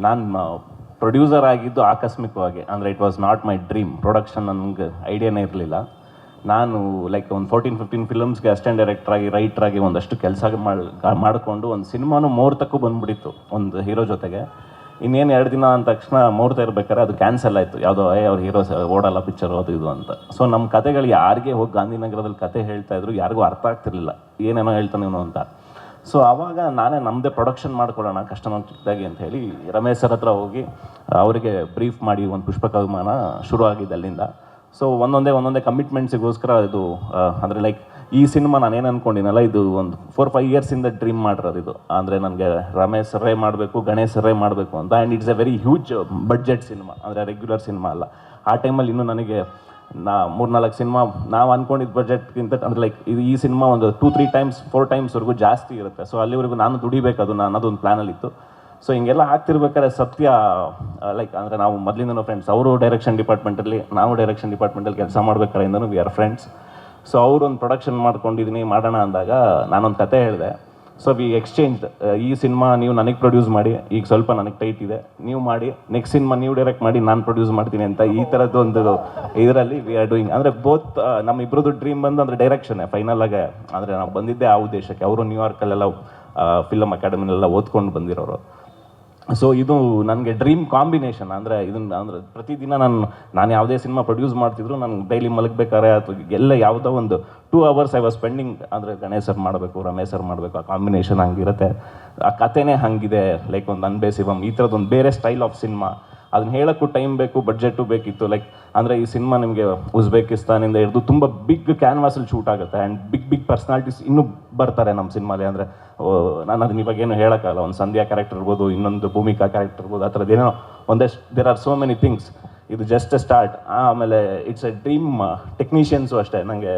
ನಾನು ಪ್ರೊಡ್ಯೂಸರ್ ಆಗಿದ್ದು ಆಕಸ್ಮಿಕವಾಗಿ, ಅಂದರೆ it was not my dream. Production ನನಗೆ ಐಡಿಯಾನೇ ಇರಲಿಲ್ಲ. ನಾನು ಲೈಕ್ ಒಂದು 14-15 ಫಿಲಮ್ಸ್ಗೆ ಅಸಿಸ್ಟೆಂಟ್ ಡೈರೆಕ್ಟ್ರಾಗಿ, ರೈಟ್ರಾಗಿ ಒಂದಷ್ಟು ಕೆಲಸ ಮಾಡಿಕೊಂಡು ಒಂದು ಸಿನಿಮಾನು ಮುಹೂರ್ತಕ್ಕೂ ಬಂದುಬಿಟ್ಟಿತ್ತು ಒಂದು ಹೀರೋ ಜೊತೆಗೆ. ಇನ್ನೇನು 2 ದಿನ ಅಂದ ತಕ್ಷಣ ಮುಹೂರ್ತ ಇರ್ಬೇಕಾದ್ರೆ ಅದು ಕ್ಯಾನ್ಸಲ್ ಆಯಿತು. ಯಾವುದೋ ಅವ್ರ ಹೀರೋ ಓಡಲ್ಲ ಪಿಕ್ಚರು ಅದು ಇದು ಅಂತ. ಸೊ ನಮ್ಮ ಕತೆಗಳು ಯಾರಿಗೆ ಹೋಗಿ ಗಾಂಧಿನಗರದಲ್ಲಿ ಕತೆ ಹೇಳ್ತಾ ಇದ್ರು ಯಾರಿಗೂ ಅರ್ಥ ಆಗ್ತಿರ್ಲಿಲ್ಲ, ಏನೇನೋ ಹೇಳ್ತಾನೆ ಇವನು ಅಂತ. ಸೊ ಆವಾಗ ನಾನೇ ನಮ್ಮದೇ ಪ್ರೊಡಕ್ಷನ್ ಮಾಡ್ಕೊಳ್ಳೋಣ ಕಸ್ಟಮರ್ ಚಿಕ್ಕದಾಗಿ ಅಂತ ಹೇಳಿ ರಮೇಶ್ ಸರ್ ಹತ್ರ ಹೋಗಿ ಅವರಿಗೆ ಬ್ರೀಫ್ ಮಾಡಿ ಒಂದು ಪುಷ್ಪಕ ವಿಮಾನ ಶುರು ಆಗಿದೆ ಅಲ್ಲಿಂದ. ಸೊ ಒಂದೊಂದೇ ಕಮಿಟ್ಮೆಂಟ್ಸಿಗೋಸ್ಕರ ಇದು ಅಂದರೆ ಲೈಕ್ ಈ ಸಿನಿಮಾ ನಾನೇನು ಅಂದ್ಕೊಂಡಿನಲ್ಲ, ಇದು ಒಂದು 4-5 ಇಯರ್ಸಿಂದ ಡ್ರೀಮ್ ಮಾಡಿರೋದು ಇದು. ಅಂದರೆ ನನಗೆ ರಮೇಶ್ ಸರ್ರೇ ಮಾಡಬೇಕು, ಗಣೇಶ್ ಸರ್ರೇ ಮಾಡಬೇಕು ಅಂತ. And it's A very huge budget cinema, ಅಂದರೆ ರೆಗ್ಯುಲರ್ ಸಿನಿಮಾ ಅಲ್ಲ. ಆ ಟೈಮಲ್ಲಿ ಇನ್ನೂ ನನಗೆ 3-4 ಸಿನಿಮಾ ನಾವು ಅಂದ್ಕೊಂಡಿದ್ದ ಬಡ್ಜೆಟ್ಗಿಂತ ಅಂದರೆ ಲೈಕ್ ಈ ಸಿನಿಮಾ ಒಂದು 2-3 ಟೈಮ್ಸ್ 4 ಟೈಮ್ಸ್ವರೆಗೂ ಜಾಸ್ತಿ ಇರುತ್ತೆ. ಸೊ ಅಲ್ಲಿವರೆಗೂ ನಾನು ದುಡಿಬೇಕು, ಅನ್ನೋದೊಂದು ಪ್ಲ್ಯಾನಲ್ಲಿತ್ತು. ಸೊ ಹಿಂಗೆಲ್ಲ ಆಗ್ತಿರ್ಬೇಕಾದ್ರೆ ಸತ್ಯ ಲೈಕ್ ಅಂದರೆ ನಾವು ಮೊದಲಿಂದನೂ ಫ್ರೆಂಡ್ಸ್. ಅವರು ಡೈರೆಕ್ಷನ್ ಡಿಪಾರ್ಟ್ಮೆಂಟಲ್ಲಿ, ನಾವು ಡೈರೆಕ್ಷನ್ ಡಿಪಾರ್ಟ್ಮೆಂಟಲ್ಲಿ ಕೆಲಸ ಮಾಡ್ಬೇಕಾದ್ರಿಂದನೂ ವಿ ಆರ್ ಫ್ರೆಂಡ್ಸ್. ಸೊ ಅವರೊಂದು ಪ್ರೊಡಕ್ಷನ್ ಮಾಡ್ಕೊಂಡಿದ್ದೀನಿ ಮಾಡೋಣ ಅಂದಾಗ ನಾನೊಂದು ಕತೆ ಹೇಳಿದೆ. ಸೊ ವಿ ಎಕ್ಸ್ಚೇಂಜ್, ಈ ಸಿನಿಮಾ ನೀವು ನನಗೆ ಪ್ರೊಡ್ಯೂಸ್ ಮಾಡಿ, ಈಗ ಸ್ವಲ್ಪ ನನಗೆ ಟೈಟ್ ಇದೆ, ನೀವು ಮಾಡಿ, ನೆಕ್ಸ್ಟ್ ಸಿನಿಮಾ ನೀವು ಡೈರೆಕ್ಟ್ ಮಾಡಿ, ನಾನು ಪ್ರೊಡ್ಯೂಸ್ ಮಾಡ್ತೀನಿ ಅಂತ. ಈ ಥರದ್ದು ಒಂದು ಇದರಲ್ಲಿ ವಿ ಆರ್ ಡೂಯಿಂಗ್. ಅಂದರೆ ಬೋತ್ ನಮ್ಮಿಬ್ಬರದ್ದು ಡ್ರೀಮ್ ಬಂದು ಅಂದರೆ ಡೈರೆಕ್ಷನ್ನೇ ಫೈನಲ್ ಆಗಿ. ಅಂದರೆ ನಾವು ಬಂದಿದ್ದೆ ಆ ಉದ್ದೇಶಕ್ಕೆ. ಅವರು ನ್ಯೂಯಾರ್ಕಲ್ಲೆಲ್ಲ ಫಿಲಮ್ ಅಕಾಡೆಮಿನೆಲ್ಲ ಓದ್ಕೊಂಡು ಬಂದಿರೋರು. ಸೊ ಇದು ನನಗೆ ಡ್ರೀಮ್ ಕಾಂಬಿನೇಷನ್. ಅಂದರೆ ಇದನ್ನು ಅಂದರೆ ಪ್ರತಿದಿನ ನಾನು ಯಾವುದೇ ಸಿನಿಮಾ ಪ್ರೊಡ್ಯೂಸ್ ಮಾಡ್ತಿದ್ರು ನಾನು ಡೈಲಿ ಮಲಗಬೇಕಾರೆ ಅಥವಾ ಎಲ್ಲ ಯಾವುದೋ ಒಂದು 2 hours ಐ ವಾಸ್ ಸ್ಪೆಂಡಿಂಗ್ ಅಂದರೆ ಗಣೇಶ್ ಸರ್ ಮಾಡಬೇಕು, ರಮೇಶ್ ಸರ್ ಮಾಡಬೇಕು. ಆ ಕಾಂಬಿನೇಷನ್ ಹಂಗಿರುತ್ತೆ, ಆ ಕಥೆನೇ ಹಾಗಿದೆ. ಲೈಕ್ ಒಂದು ಅನ್ಬೇಸಿವಮ್ ಈ ಥರದ್ದೊಂದು ಬೇರೆ ಸ್ಟೈಲ್ ಆಫ್ ಸಿನಿಮಾ. ಅದನ್ನ ಹೇಳೋಕ್ಕೂ ಟೈಮ್ ಬೇಕು, ಬಡ್ಜೆಟು ಬೇಕಿತ್ತು. ಲೈಕ್ ಅಂದರೆ ಈ ಸಿನಿಮಾ ನಿಮಗೆ ಉಜ್ಬೇಕಿಸ್ತಾನಿಂದ ಹಿಡಿದು ತುಂಬ ಬಿಗ್ ಕ್ಯಾನ್ವಾಸಲ್ಲಿ ಶೂಟ್ ಆಗುತ್ತೆ. ಆ್ಯಂಡ್ ಬಿಗ್ ಪರ್ಸ್ನಾಲಿಟೀಸ್ ಇನ್ನೂ ಬರ್ತಾರೆ ನಮ್ಮ ಸಿನಿಮಾಲಿ. ಅಂದರೆ ನಾನು ಅದನ್ನ ಇವಾಗೇನು ಹೇಳೋಕ್ಕಲ್ಲ. ಒಂದು ಸಂಧ್ಯಾ ಕ್ಯಾರೆಕ್ಟರ್ ಇರ್ಬೋದು, ಇನ್ನೊಂದು ಭೂಮಿಕಾ ಕ್ಯಾರೆಕ್ಟರ್ ಇರ್ಬೋದು, ಆ ಥರದ್ದು ಏನೋ ಒಂದಷ್ಟು there are so many things. ಇದು ಜಸ್ಟ್ ಎ ಸ್ಟಾರ್ಟ್. ಆಮೇಲೆ ಇಟ್ಸ್ ಎ ಡ್ರೀಮ್. ಟೆಕ್ನಿಷಿಯನ್ಸು ಅಷ್ಟೇ ನನಗೆ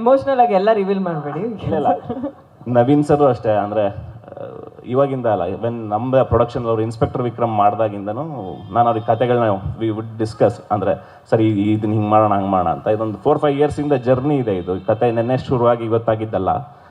ಎಮೋಷನಲ್ ಆಗಿ ಎಲ್ಲ ರಿವೀಲ್ ಮಾಡಬೇಡಿ. ಇಲ್ಲ ನವೀನ್ ಸರು ಅಷ್ಟೇ. ಅಂದರೆ ಇವಾಗಿಂದ ಅಲ್ಲ, ವೆನ್ ನಮ್ಮ ಪ್ರೊಡಕ್ಷನ್ ಅವರು ಇನ್ಸ್ಪೆಕ್ಟರ್ ವಿಕ್ರಮ್ ಮಾಡಿದಾಗಿಂದನೂ ನಾನು ಅವ್ರಿಗೆ ಕತೆಗಳನ್ನ ವಿ ವುಡ್ ಡಿಸ್ಕಸ್. ಅಂದರೆ ಸರಿ ಇದನ್ನ ಹಿಂಗೆ ಮಾಡೋಣ ಹಂಗೆ ಮಾಡೋಣ ಅಂತ. ಇದೊಂದು 4-5 ಇಯರ್ಸಿಂದ ಜರ್ನಿ ಇದೆ ಇದು. ಕತೆ ನೆನ್ನೆ ಶುರುವಾಗಿ ಇವತ್ತಾಗಿದ್ದಲ್ಲ.